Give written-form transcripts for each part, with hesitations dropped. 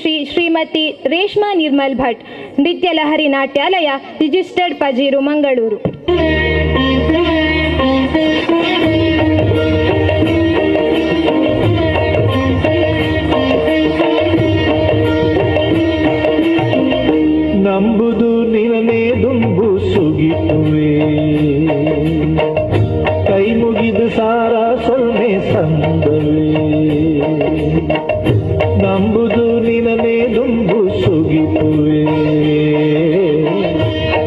ಶ್ರೀಮತಿ ರೇಷ್ಮಾ ನಿರ್ಮಲ್ ಭಟ್, ನೃತ್ಯ ಲಹರಿ ನಾಟ್ಯಾಲಯ, ರಿಜಿಸ್ಟರ್ಡ್ ಪಜೀರು, ಮಂಗಳೂರು. ನಂಬುದು ನಿನನೇ ದುಂಬು ಸುಗಿತುವೆ, ಕೈ ಮುಗಿದು ಸಾರ ಸೊಲ್ಮೆ ಸಂದವೇ. ನಂಬುದು ನಿನನೇ ದುಂಬು ಸುಗಿತುವೆ,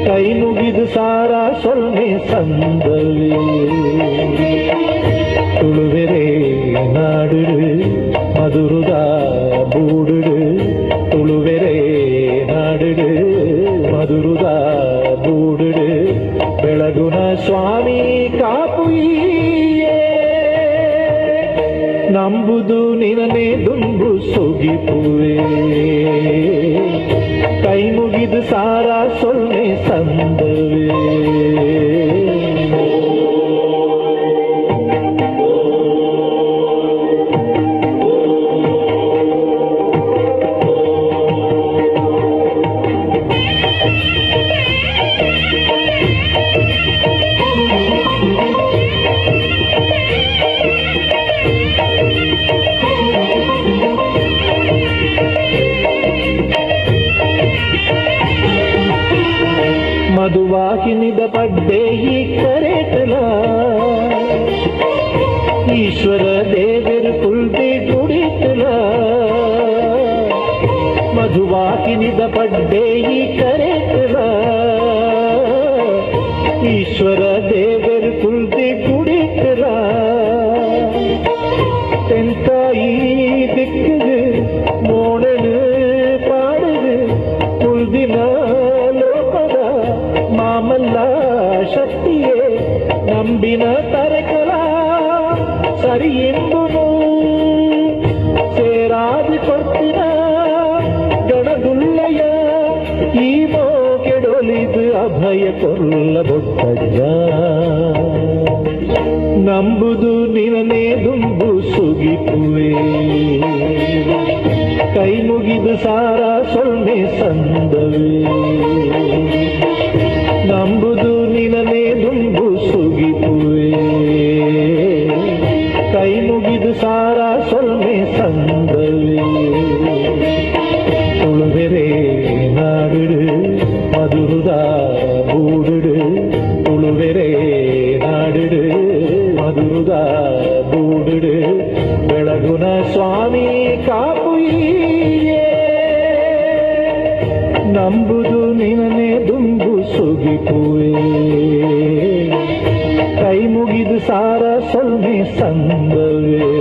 ಕೈ ಮುಗಿದು ಸಾರ ಸೊಲ್ಮೆ ಸಂದವೇ. ತುಳುವೆರೆ ನಾಡುಡು ಮಧುರುದ ಬೂಡುಡು, ತುಳುವೆರೆ ನಾಡುಡು ಮಧುರುದ ಬೂಡುಡು. ಬೆಳಗುನ ಸ್ವಾಮಿ ಕಾಪುಯೇ, ನಂಬುದು ನಿನನೇ ದುಂಬು ಸುಗಿಪುವೆ, ಕೈ ಮುಗಿದು ಸಾರ ಸೊಲ್ಮೆ ಸಂದವೇ. ಮಧುವಾಹಿನಿದ ಪಡ್ಡೆ ಈ ಕರೆತಲ, ಈಶ್ವರ ದೇವರು ಕುಲ್ದಿ ಗುಡಿತಲ. ಮಧುವಾಹಿನಿದ ಪಡ್ಡೆ ಈ ಕರೆತಲ, ಈಶ್ವರ ದೇವರು ಕುಲ್ದಿ ಗುಡಿತಲ. ತೆಂತ ಈ ದಿಕ್ಕದು ಮೋಡಲು ಪಾಡದು ಕುಲ್ದಿನ ಮಾಮಲ್ಲ ಶಕ್ತಿಯೇ ನಂಬಿನ ತರಕಲ ಸರಿ ಎಂಬುನು ಸೇರಾದಿ ಕೊಡ್ತಿನ ಗಣದುಲ್ಲಯ. ಈ ಮೋಗೆಡೊಲಿದು ಅಭಯ ಕೊಲ್ಲ ಬೊಟ್ಟಜ್ಜ, ನಂಬುದು ನಿನನೇ ದುಂಬು ಸುಗಿಪುವೆ, ಕೈ ಮುಗಿದು ಸಾರ ಸೊಲ್ಮೆ ಸಂದವೇ. ನಂಬುದು ನಿನನೇ ದುಂಬು ಸುಗಿಪುವೆ, ಕೈ ಮುಗಿದು ಸಾರ ಸೊಲ್ಮೆ ಸಂದವೇ. ತುಳುವೆರೆ ನಾಡುಡು ಮಧುರುದ ಬೂಡುಡು, ತುಳುವೆರೆ ನಾಡುಡು ಮಧುರುದ ಬೂಡುಡು. ಬೆಳಗುನ ಸ್ವಾಮಿ ಕಾಪುಯೇ, ನಂಬುದು ನಿನನೇ ದುಂಬು ಸುಗಿಪುವೆ, ಕೈ ಮುಗಿದು ಸಾರ ಸೊಲ್ಮೆ ಸಂದವೇ.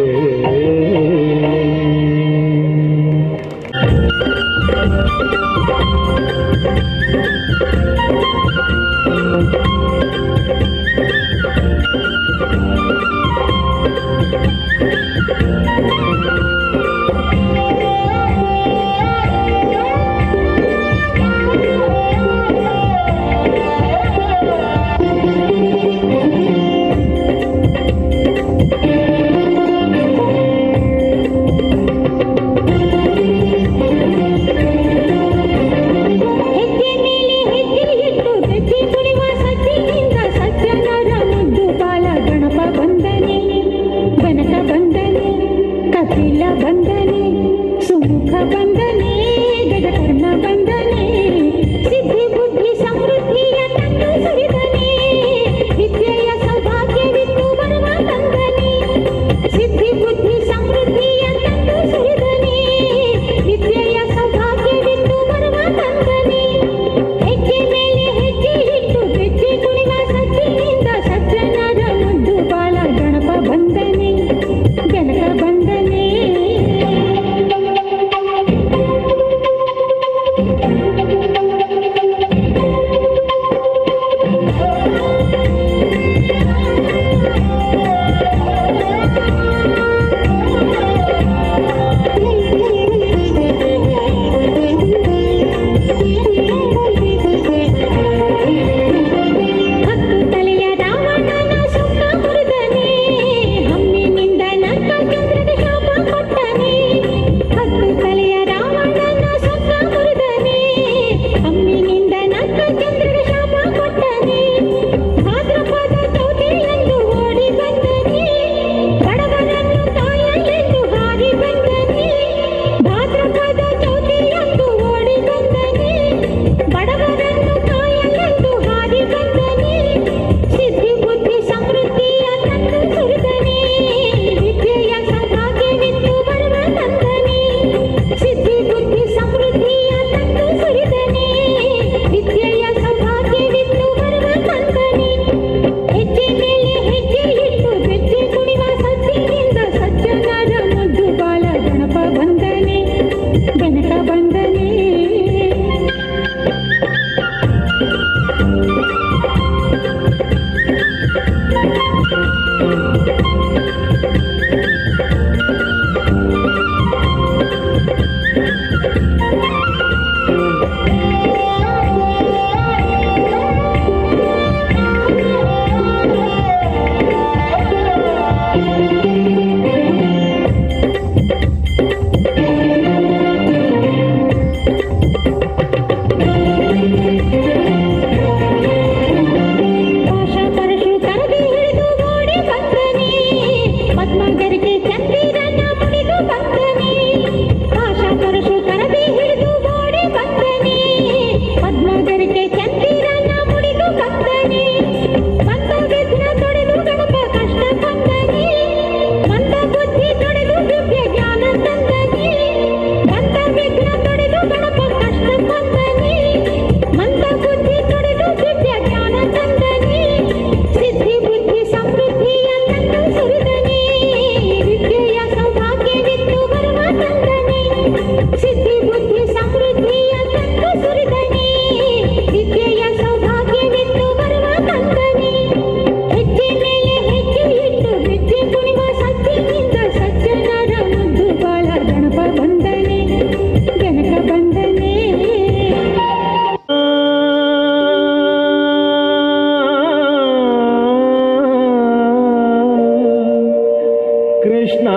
ಕೃಷ್ಣ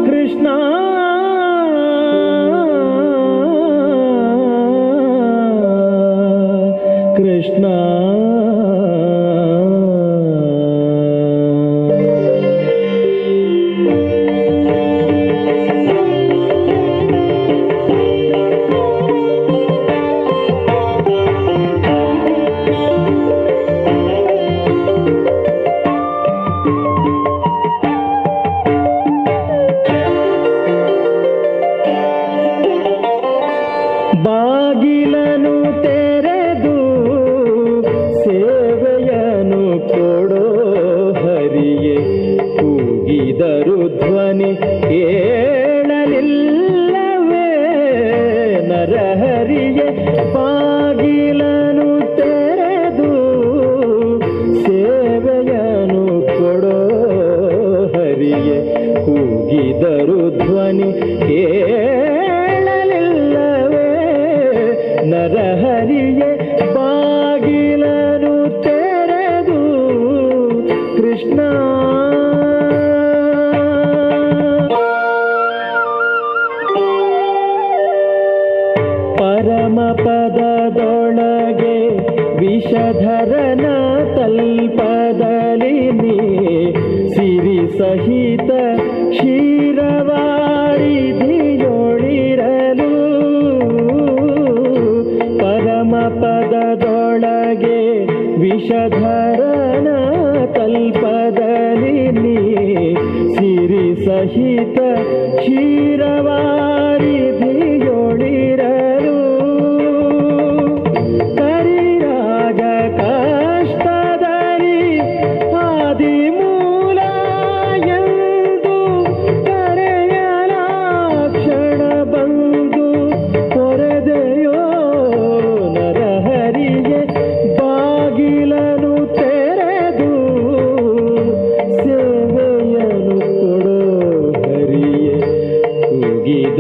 ಕೃಷ್ಣ ಕೃಷ್ಣ ಬಾಗಿಲನು ತೆರೆದು ಸೇವೆಯನು ಕೊಡೋ ಹರಿಯೇ ಕೂಗಿದರು ಧ್ವನಿ ಕೇಳಲಿಲ್ಲವೇ ನರಹರಿಯೇ ಬಾಗಿಲನು ತೆರೆದು ಸೇವೆಯನು ಕೊಡೋ ಹರಿಯೇ ಕೂಗಿದರು ಧ್ವನಿ ನರಹರಿಯೇ ಬಾಗಿಲನು ತೆರೆದು ಕೃಷ್ಣ ಪರಮ ಪದದೊಳಗೆ ವಿಷಧರನ ತಲ್ಪದಲ್ಲಿ ನೀ ಸಿರಿ ಸಹಿತ ಕ್ಷೀರವಾರಿಧಿಯೊಳಿರಲು ಪದದೊಳಗೆ ವಿಷಧರನ ಕಲ್ಪದಲ್ಲಿ ನೀ ಸಿರಿ ಸಹಿತ ಕ್ಷೀರವಾರಿಧಿಯೊಳಿರಲು ಕರಿರಾಜ ಕಷ್ಟದಲ್ಲಿ ಆದಿಮೂಲ ಎಂದು ಕರೆಯಲಾಕ್ಷಣ ಬಂದು ಕೊರೆದೆಯೋ ಬಾಗಿಲನು ತೆರೆದು ಸೇವೆಯನು ಕೊಡೋ ಹರಿಯೇ ಕೂಗಿದ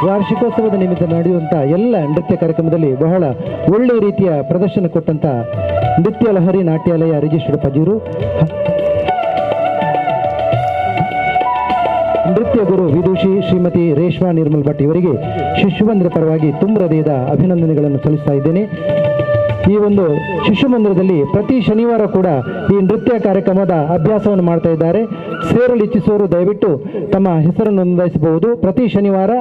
ವಾರ್ಷಿಕೋತ್ಸವದ ನಿಮಿತ್ತ ನಡೆಯುವಂಥ ಎಲ್ಲ ನೃತ್ಯ ಕಾರ್ಯಕ್ರಮದಲ್ಲಿ ಬಹಳ ಒಳ್ಳೆಯ ರೀತಿಯ ಪ್ರದರ್ಶನ ಕೊಟ್ಟಂಥ ನೃತ್ಯ ಲಹರಿ ನಾಟ್ಯಾಲಯ ರಿಜಿಸ್ಟರ್ಡ್ ಪಜೂರು ನೃತ್ಯ ಗುರು ವಿದೂಷಿ ಶ್ರೀಮತಿ ರೇಷ್ಮಾ ನಿರ್ಮಲ್ ಭಟ್ ಇವರಿಗೆ ಶಿಶುಮಂದಿರ ಪರವಾಗಿ ತುಂಬ ಹೃದಯದ ಅಭಿನಂದನೆಗಳನ್ನು ಸಲ್ಲಿಸ್ತಾ ಇದ್ದೇನೆ. ಈ ಒಂದು ಶಿಶು ಮಂದಿರದಲ್ಲಿ ಪ್ರತಿ ಶನಿವಾರ ಕೂಡ ಈ ನೃತ್ಯ ಕಾರ್ಯಕ್ರಮದ ಅಭ್ಯಾಸವನ್ನು ಮಾಡ್ತಾ ಇದ್ದಾರೆ. ಸೇರಲು ಇಚ್ಛಿಸುವವರು ದಯವಿಟ್ಟು ತಮ್ಮ ಹೆಸರನ್ನು ನೋಂದಾಯಿಸಬಹುದು. ಪ್ರತಿ ಶನಿವಾರ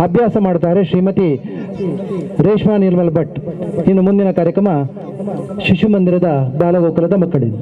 ಅಭ್ಯಾಸ ಮಾಡ್ತಾರೆ ಶ್ರೀಮತಿ ರೇಷ್ಮಾ ನಿರ್ಮಲ್ ಭಟ್. ಇನ್ನು ಮುಂದಿನ ಕಾರ್ಯಕ್ರಮ ಶಿಶು ಮಂದಿರದ ಬಾಲಗೋಕುಲದ ಮಕ್ಕಳಿಗೆ.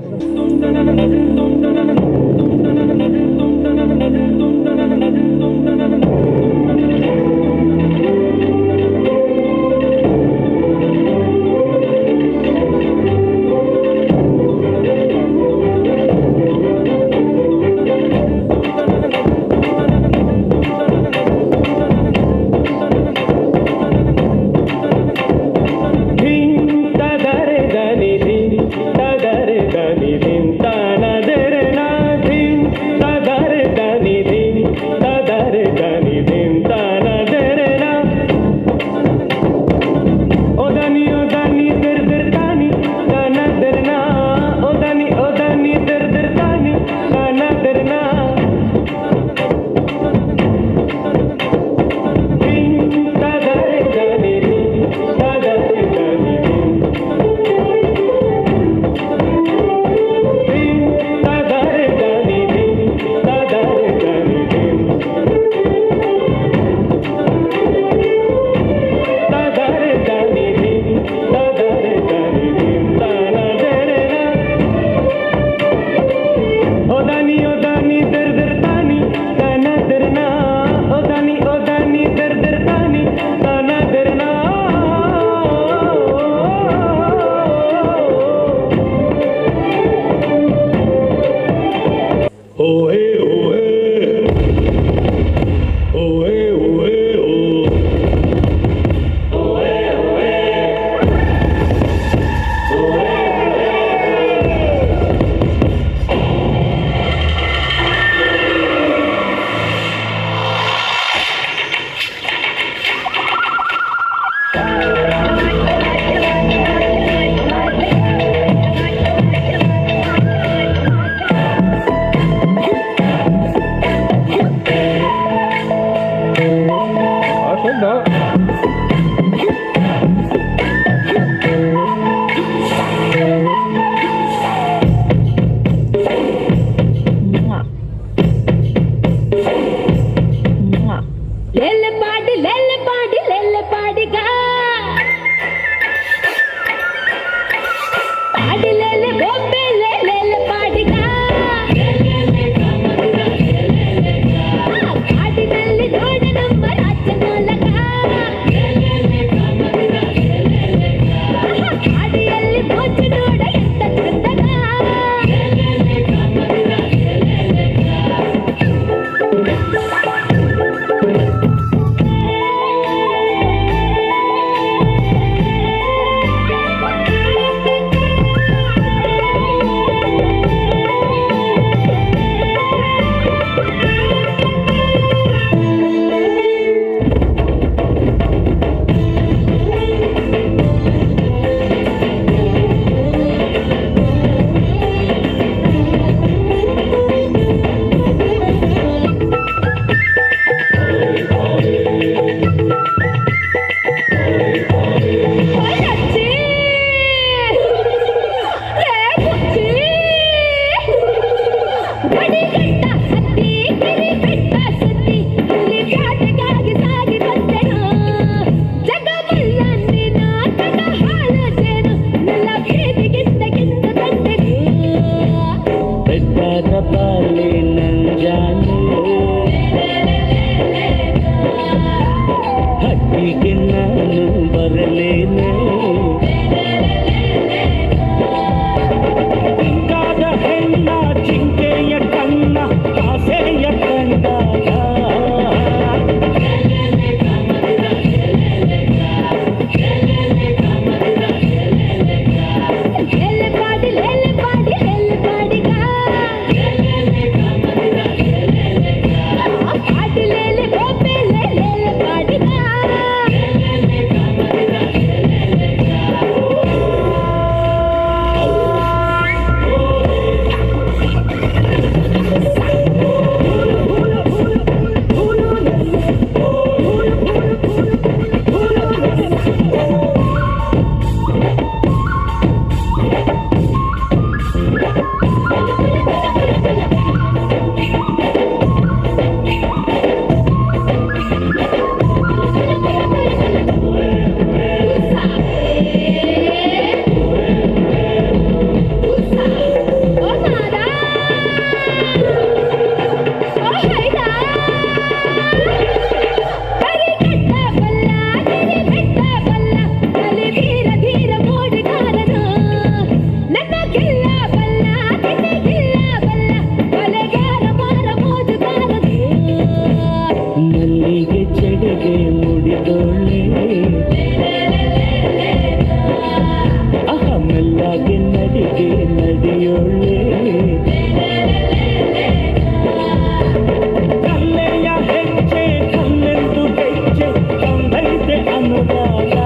ಹಾಡೋಳೆ ಮೆಲ್ಲಗೆ ನಡಿಗೆ ನಡಿಯೋಳೆ ಕಲ್ಲೆಯ ಹೆಜ್ಜೆ ಕಲ್ಲೆಂದು ಗೆಜ್ಜೆ ಕಂದೈತೆ ಅನುರಾಗ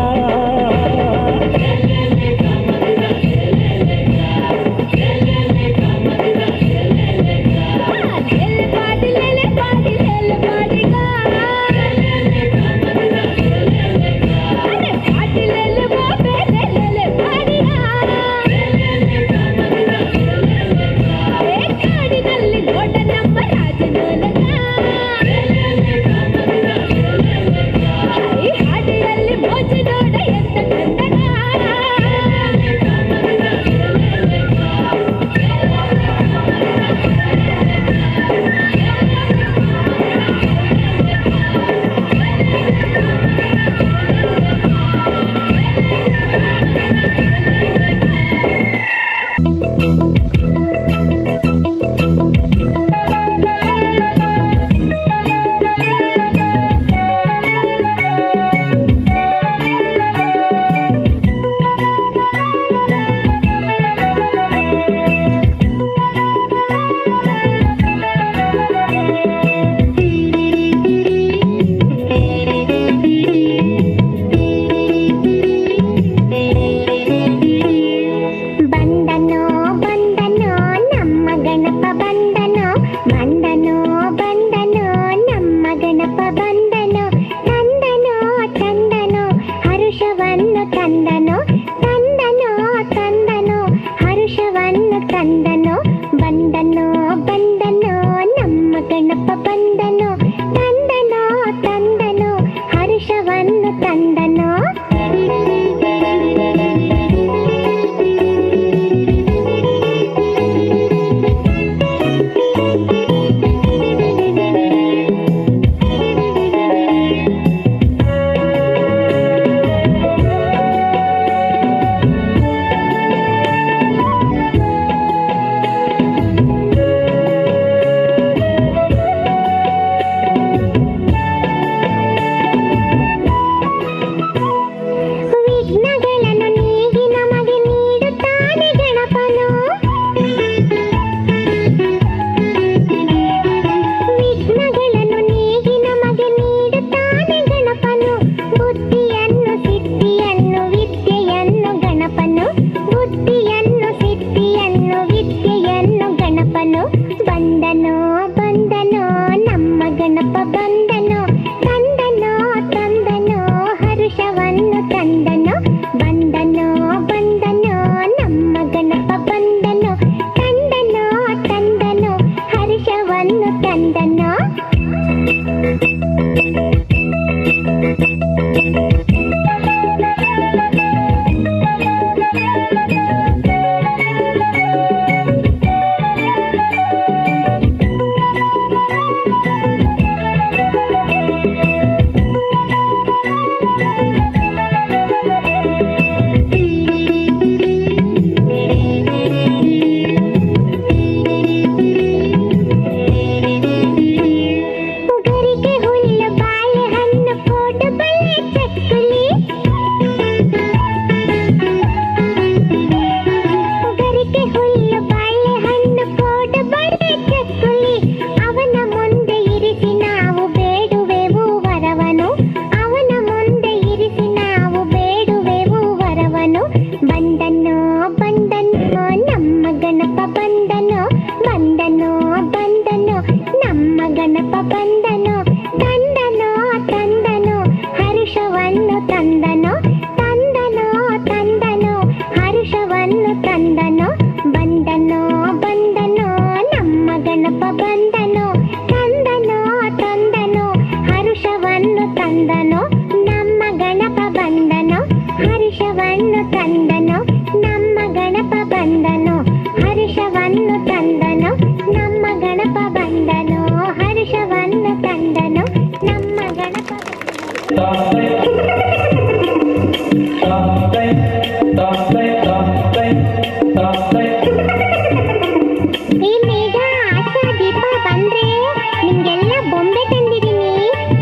ನಿಮ್ಗೆಲ್ಲ ಬೊಂಬೆ ತಂದಿದ್ದೀನಿ.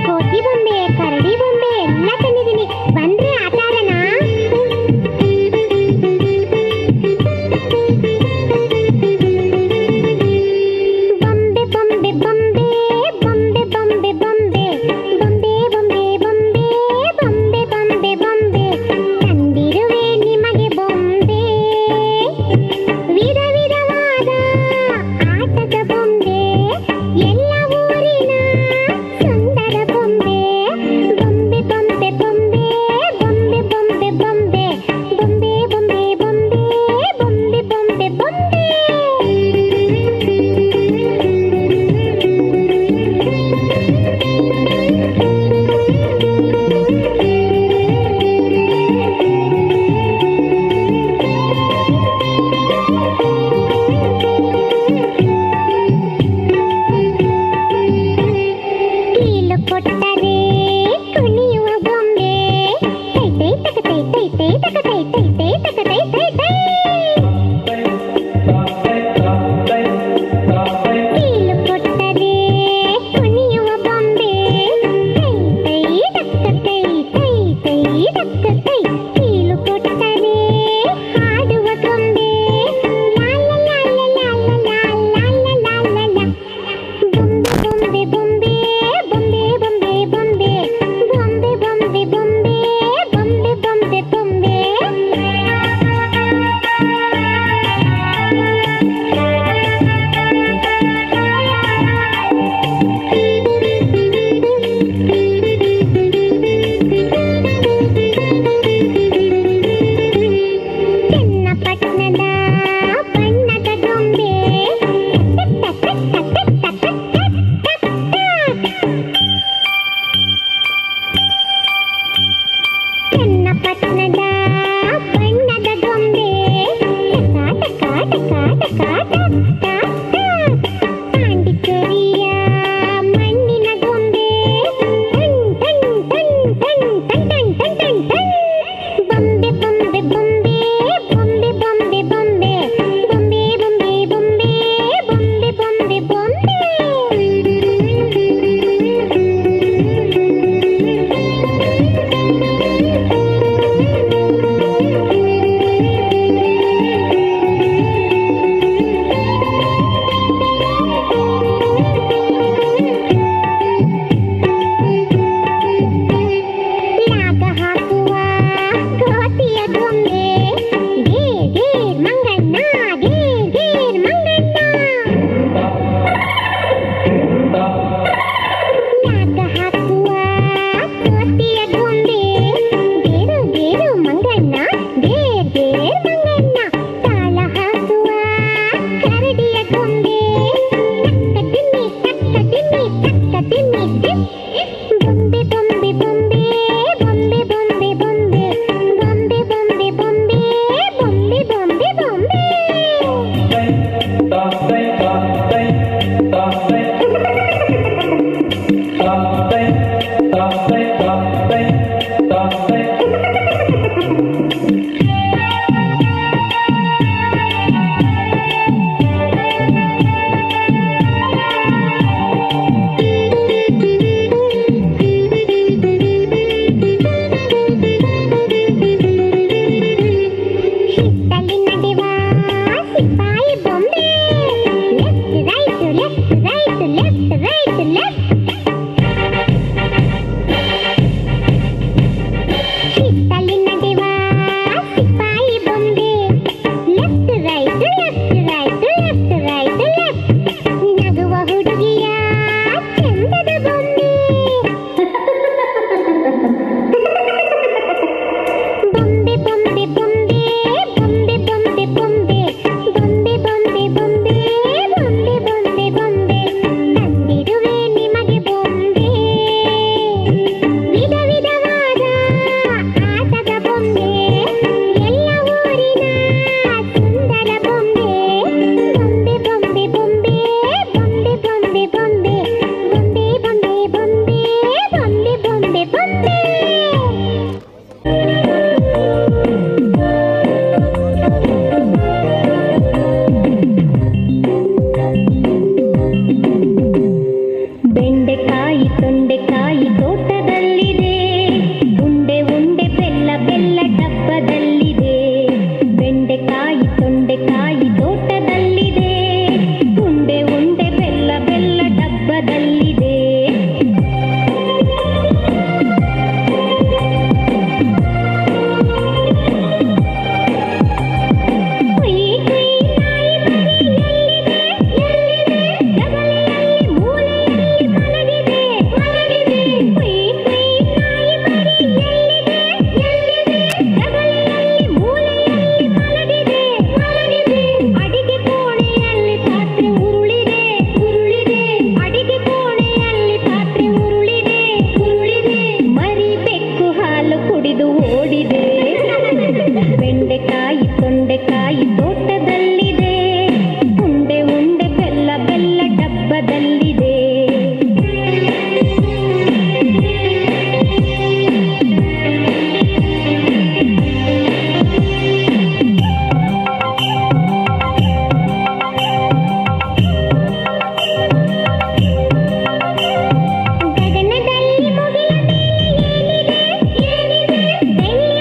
ಕೋತಿ ಬೊಂಬೆ, ಕರಡಿ ಬೊಂಬೆ ಎಲ್ಲ ರತ್ನದ ಬಣ್ಣದ ಗೊಂಬೆ ಟಕ ಟಕ ಟಕ ಟಕ ಪಾಂಡಿಚೇರಿಯ ಮಣ್ಣಿನ ಗೊಂಬೆ ಟನ್ ಟನ್ ಟನ್ ಟನ್ ಟನ್ ಟನ್ ಟನ್ ಟನ್ ಬೊಂಬೆ ಬೊಂಬೆ ಬೊಂಬೆ ಬೊಂಬೆ ಬೊಂಬೆ ಬೊಂಬೆ ಬೊಂಬೆ ಬೊಂಬೆ ಬೊಂಬೆ ಬೊಂಬೆ ಬೊಂಬೆ ಲಾಗ ಹಾಕುವ ಗೋತಿಯ ಗೊಂಬೆ ಗೇರ್ ಗೇರ್ ಮಂಗಣ್ಣ ಗೇರ್ ಗೇರ್ ಮಂಗಣ್ಣ ಲಾಗ ಹಾಕುವ ಗೋತಿಯ ಗೊಂಬೆ ಗೇರು ಗೇರು ಮಂಗಣ್ಣ ಗೇರ್ ಗೇರ್ ಮಂಗಣ್ಣ ತಾಳ ಹಾಕುವ ಕರಡಿಯ ಗೊಂಬೆ ಟಕ್ಕ ತಿಮ್ಮಿ ಟಕ್ಕ ತಿಮ್ಮಿ ಬೊಂಬೆ ಬೊಂಬೆ ಬೊಂಬೆ ಬೊಂಬೆ ಬೊಂಬೆ ಬೊಂಬೆ ಬೊಂಬೆ ಬೊಂಬೆ ಬೊಂಬೆ ಬೊಂಬೆ ಬೊಂಬೆ ಬೊಂಬೆ ಶಿಸ್ತಲ್ಲಿ ನಡೆವ ಸಿಪಾಯಿ ಬೊಂಬೆ left right left right left ಶಿಸ್ತಲ್ಲಿ ನಡೆವ ಸಿಪಾಯಿ ಬೊಂಬೆ left right left right left right left ನಗುವ ಹುಡುಗಿಯ ಚಂದದ ಬೊಂಬೆ ಬೊಂಬೆ ಬೊಂಬೆ ಬೊಂಬೆ ಬೊಂಬೆ ಬೊಂಬೆ ಬೊಂಬೆ ಬೊಂಬೆ ಬೊಂಬೆ ಬೊಂಬೆ ಬೊಂಬೆ ಬೊಂಬೆ ಬೊಂಬೆ ತಂದಿರುವೆ ನಿಮಗೆ ಬೊಂಬೆ ವಿಧ ವಿಧವಾದ ಆಟದ ಬೊಂಬೆ ಎಲ್ಲ ಊರಿನ ಸುಂದರ ಬೊಂಬೆ ಬೊಂಬೆ ಬೊಂಬೆ ಬೊಂಬೆ ಬೊಂಬೆ ಬೊಂಬೆ ಬೊಂಬೆ ಬೊಂಬೆ ಬೊಂಬೆ ಬೊಂಬೆ ಬೊಂಬೆ ಬೊಂಬೆ ಬೆಂಡೆಕಾಯಿ ತೊಂಡೆಕಾಯಿ ತೋಟದಲ್ಲಿದೆ ಉಂಡೆ ಉಂಡೆ ಬೆಲ್ಲ ಬೆಲ್ಲ ಡಬ್ಬದಲ್ಲಿದೆ ಬೆಂಡೆಕಾಯಿ ತೊಂಡೆಕಾಯಿ ತೋಟದಲ್ಲಿದೆ ಉಂಡೆ ಉಂಡೆ ಬೆಲ್ಲ ಬೆಲ್ಲ ಡಬ್ಬದಲ್ಲಿದೆ ಕುಯ್ ಕುಯ್ ನಾಯಿ ಮರಿ ಎಲ್ಲಿದೆ ಎಲ್ಲಿದೆ ಜಗಲಿಯಲ್ಲಿ ಮೂಲೆಯಲ್ಲಿ ಮಲಗಿದೆ ಮಲಗಿದೆ ಕುಯ್ ಕುಯ್ ನಾಯಿ ಮರಿ ಎಲ್ಲಿದೆ ಎಲ್ಲಿದೆ ಜಗಲಿಯಲ್ಲಿ ಮೂಲೆಯಲ್ಲಿ ಮಲಗಿದೆ ಮಲಗಿದೆ ಅಡಿಗೆ ಕೋಣೆಯಲ್ಲಿ ಪಾತ್ರೆ ಉರುಳಿದೆ ಉರುಳಿದೆ ಅಡಿಗೆ ಕೋಣೆಯಲ್ಲಿ ಪಾತ್ರೆ ಉರುಳಿದೆ ಉರುಳಿದೆ ಮರಿ ಬೆಕ್ಕು ಹಾಲು ಕುಡಿದು ಓಡಿದೆ ಬೆಂಡೆಕಾಯಿ ತೊಂಡೆಕಾಯಿ ತೋಟದಲ್ಲಿದೆ ಉಂಡೆ ಉಂಡೆ ಬೆಲ್ಲ ಬೆಲ್ಲ ಡಬ್ಬದಲ್ಲಿದೆ ಗಗನದಲ್ಲಿ ಮುಗಿಲ ಮೇಲೆ ಏನಿದೆ ಏನಿದೆ ಬೆಳ್ಳಿ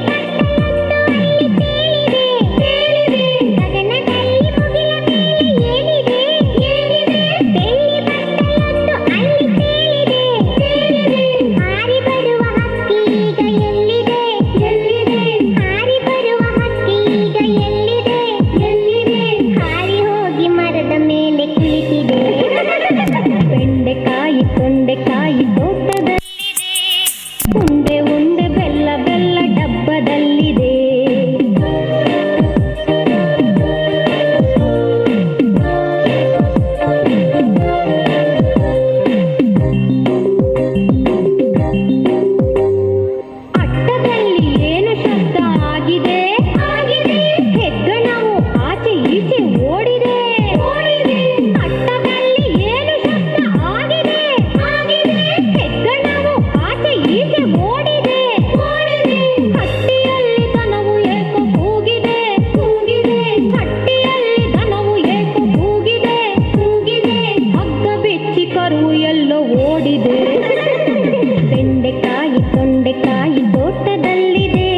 ತೊಂಡೆಕಾಯಿ ತೋಟದಲ್ಲಿದೆ,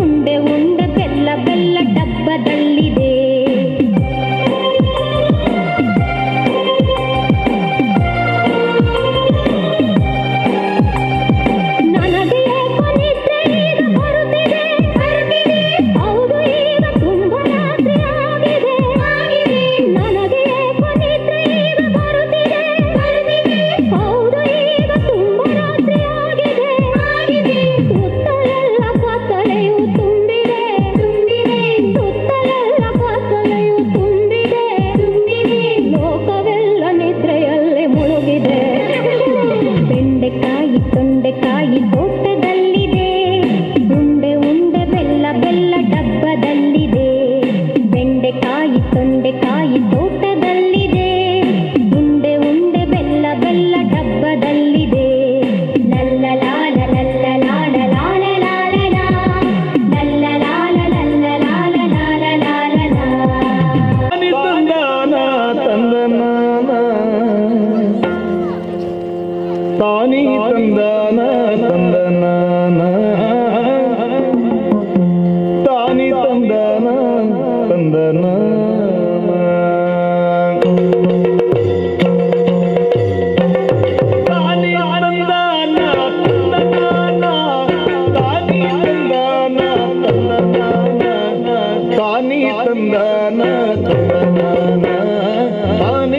ಉಂಡೆ ಉಂಡೆ ಬೆಲ್ಲ ಬೆಲ್ಲ ಡಬ್ಬದಲ್ಲಿದೆ. ನನಗೆ ಏಕೋ ನಿದ್ರೆ ಈಗ ಬರುತ್ತಿದೆ, ಹೌದು ಈಗ ತುಂಬ ರಾತ್ರಿ ಆಗಿದೆ. ನನಗೆ ಏಕೋ ನಿದ್ರೆ ಈಗ ಬರುತ್ತಿದೆ, ಹೌದು ಈಗ ತುಂಬ ರಾತ್ರಿ ಆಗಿದೆ. ಸುತ್ತಲೆಲ್ಲ ಕತ್ತಲೆಯು ತುಂಬಿದೆ, ಸುತ್ತಲೆಲ್ಲ ಕತ್ತಲೆಯು ತುಂಬಿದೆ, ಲೋಕವೆಲ್ಲ ನಿದ್ರೆಯಲ್ಲೇ ಮುಳುಗಿದೆ. ಬೆಂಡೆಕಾಯಿ ತೊಂಡೆಕಾಯಿ ತೋಟದಲ್ಲಿದೆ, ಉಂಡೆ ಉಂಡೆ ಬೆಲ್ಲ ಬೆಲ್ಲ ಡಬ್ಬದಲ್ಲಿದೆ. ಬೆಂಡೆಕಾಯಿ ತೊಂಡೆಕಾಯಿ ತೋಟದಲ್ಲಿದೆ, ಉಂಡೆ ಉಂಡೆ ಬೆಲ್ಲ ಬೆಲ್ಲ ಡಬ್ಬದಲ್ಲಿದೆ. ಲಲ್ಲ ಲಾಲ ಲಲ್ಲ ಲಾಲ ಲಾಲ ಲಾಲ ಲಾ, ಲಲ್ಲ ಲಾಲ ಲಲ್ಲ ಲಾಲ ಲಾಲ ಲಾಲ ಲಾ. ತಾನಿ ತಂದಾನ ತಂದನಾನ, ತಾನಿ ತಂದಾನ ತಂದನಾನ. ತಾನಿ ತಂದಾನ ತಂದನಾನ, ತಾನಿ ತಂದಾನ ತಂದನಾನ, ತಾನಿ ತಂದಾನ ತಂದನಾನ, ತಾನಿ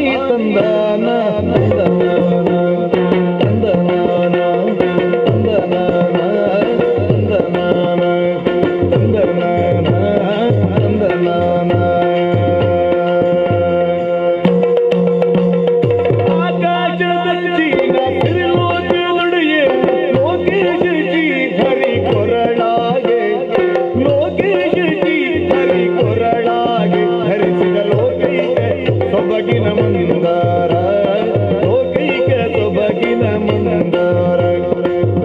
ತಂದಾನ ತಂದನಾನ. ಸೊಬಗಿನ ಮಂದಾರ, ಲೋಕೈಕ ಸೊಬಗಿನ ಮಂದಾರ,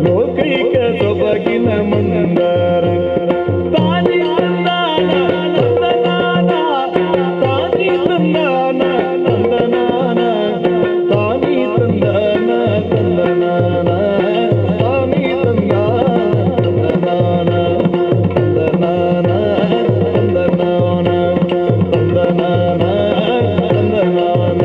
ಲೋಕೈಕ ಸೊಬಗಿನ ಮಂದಾರ. ತಾನಿ ತಂದಾನ ತಂದನಾನ, ತಾನಿ ತಂದಾನ ತಂದನಾನ, ತಾನಿ ತಂದಾನ ತಂದನಾನ, ತಾನಿ ತಂದಾನ ತಂದನಾನ, ತಂದನಾನ ತಂದನಾನ ತಂದನಾನ.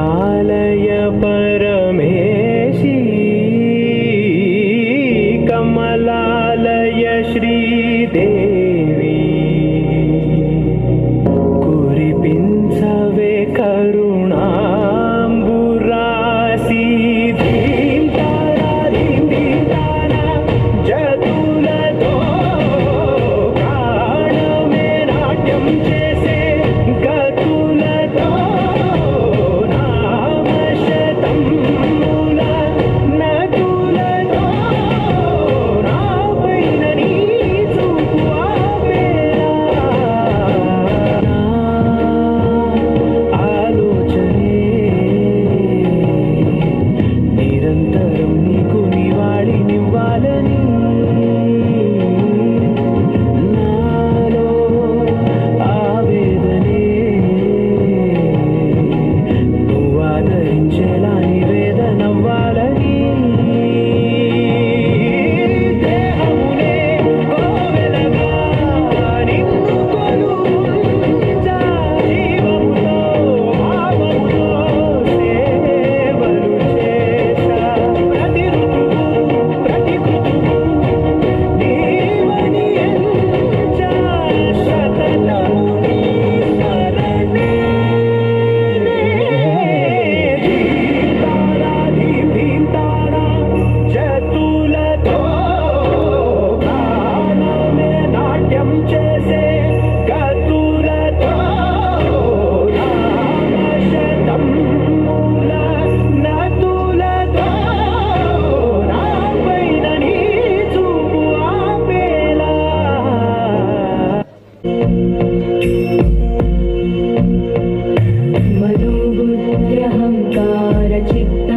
कमलालय परमेशी कमलालय श्रीदेवी कुरिपिंचवे करुणांबुरासी धीं तारा जतुलतो प्राण में नाट्यम చేసే గతులతో నామశతం మూల నకులతో నాపైన నీ చూపు ఆపేలా ఆలోచనే నిరంతరం నీకు నివాళినివ్వాలని నాలో ఆవేదనే నువ్వు ఆదరించేలా నివేదనవ్వాలని దేహమునే కోవెలగా నిన్ను కొలువుంచా జీవముతో భావముతో సేవలు చేశా ప్రతి ఋతువు ప్రతి కృతువు నీవని ఎంచా శతనము నీ స్మరణే ధీంతారా జతులతో ప్రాణమే నాట్యం చేసే గతులతో నామశతం మూల నతులతో నాపైన నీ చూపు ఆపేలా मनोबुद्ध्यहङ्कार चित्त